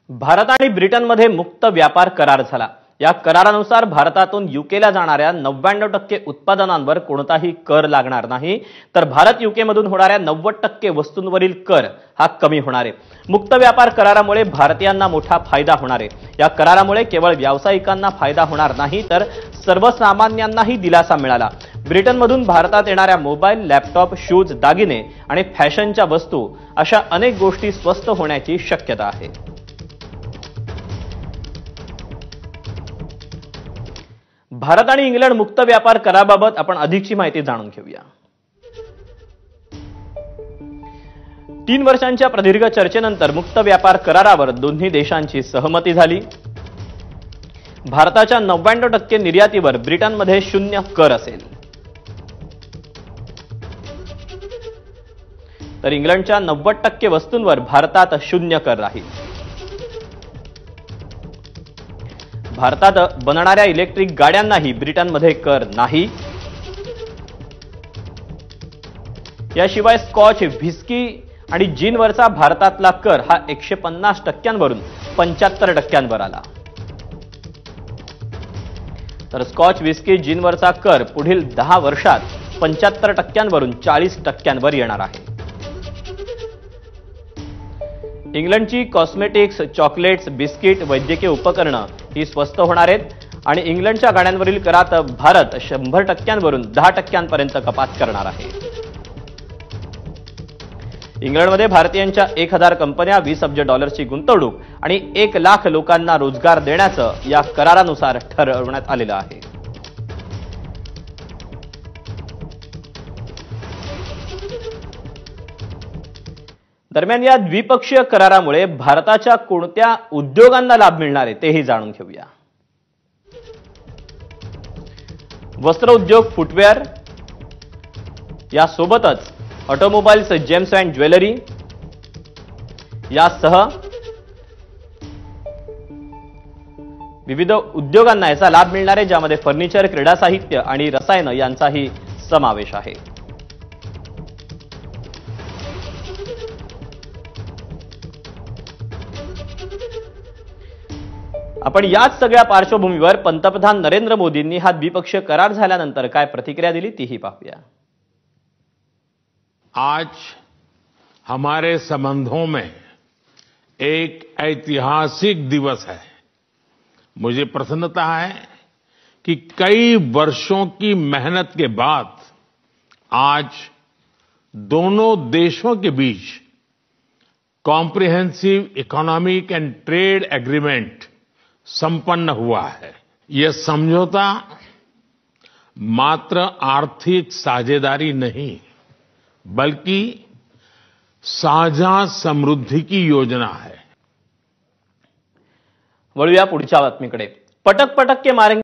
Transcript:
भारत आणि ब्रिटनमध्ये मुक्त व्यापार करार झाला। या करारानुसार भारतातून यूकेला जाणाऱ्या 99% उत्पादनांवर कोणताही कर लागणार नाही, तर भारत यूकेमधून होणाऱ्या 90% वस्तूंवरील कर हा कमी होणार आहे। मुक्त व्यापार करारामुळे भारतीयांना मोठा फायदा होणार आहे। या करारामुळे केवळ व्यावसायिकांना फायदा होणार नाही, तर सर्वसामान्यांनाही दिलासा मिळाला। ब्रिटनमधून भारतात येणाऱ्या मोबाईल, लॅपटॉप, शूज, दागिने आणि फॅशनच्या वस्तू अशा अनेक गोष्टी स्वस्त होण्याची शक्यता आहे। भारत आणि इंग्लंड मुक्त व्यापार कराराबाबत आपण अधिकची माहिती जाणून घेऊया। 3 वर्षांच्या प्रदीर्घ चर्चेनंतर मुक्त व्यापार करारावर दोन्ही देशांची सहमती झाली। भारताच्या 99% निर्यातीवर ब्रिटनमध्ये 0 कर असेल, तर इंग्लंडच्या 90% वस्तूंवर भारतात 0 कर राहील। भारतात बनणाऱ्या इलेक्ट्रिक गाड्यांनाही ब्रिटनमध्ये कर नाही। याशिवाय स्कॉच, व्हिस्की आणि जिनवरचा भारतातला कर हा 150% वरून 75% आला, तर स्कॉच, व्हिस्की, जिनवरचा कर पुढील 10 वर्षात 75% वरून 40% येणार आहे। इंग्लंडची कॉस्मेटिक्स, चॉकलेट्स, बिस्किट, वैद्यकीय उपकरणं ही स्वस्त होणार आहेत आणि इंग्लंडच्या गाड्यांवरील करात भारत 100% वरून 10% कपात करणार आहे। इंग्लंडमध्ये भारतीयांच्या 1000 कंपन्या, 20 अब्ज डॉलर्सची गुंतवणूक आणि 1 लाख लोकांना रोजगार देण्याचं या करारानुसार ठरवण्यात आलेलं आहे। दरम्यान या द्विपक्षीय करारामुळे भारताच्या कोणत्या उद्योगांना लाभ मिळणार आहे तेही जाणून घेऊया। वस्त्र उद्योग, फुटवेअर यासोबतच ऑटोमोबाईल्स, जेम्स अँड ज्वेलरी यासह विविध उद्योगांना याचा लाभ मिळणार आहे, ज्यामध्ये फर्निचर, क्रीडा साहित्य आणि रसायनं यांचाही समावेश आहे। आपण याच सगळ्या पार्श्वभूमीवर पंतप्रधान नरेंद्र मोदींनी हा द्विपक्षीय करार झाल्यानंतर काय प्रतिक्रिया दिली तीही पाहूया। आज हमारे संबंधों में एक ऐतिहासिक दिवस है। मुझे प्रसन्नता है कि कई वर्षों की मेहनत के बाद आज दोनों देशों के बीच comprehensive economic and trade agreement संपन्न हुआ है। यह समझौता मात्र आर्थिक साझेदारी नहीं, बल्कि साझा समृद्धि की योजना है। वळूया पुढच्या बातमीकडे। पटक पटक के मारेंगे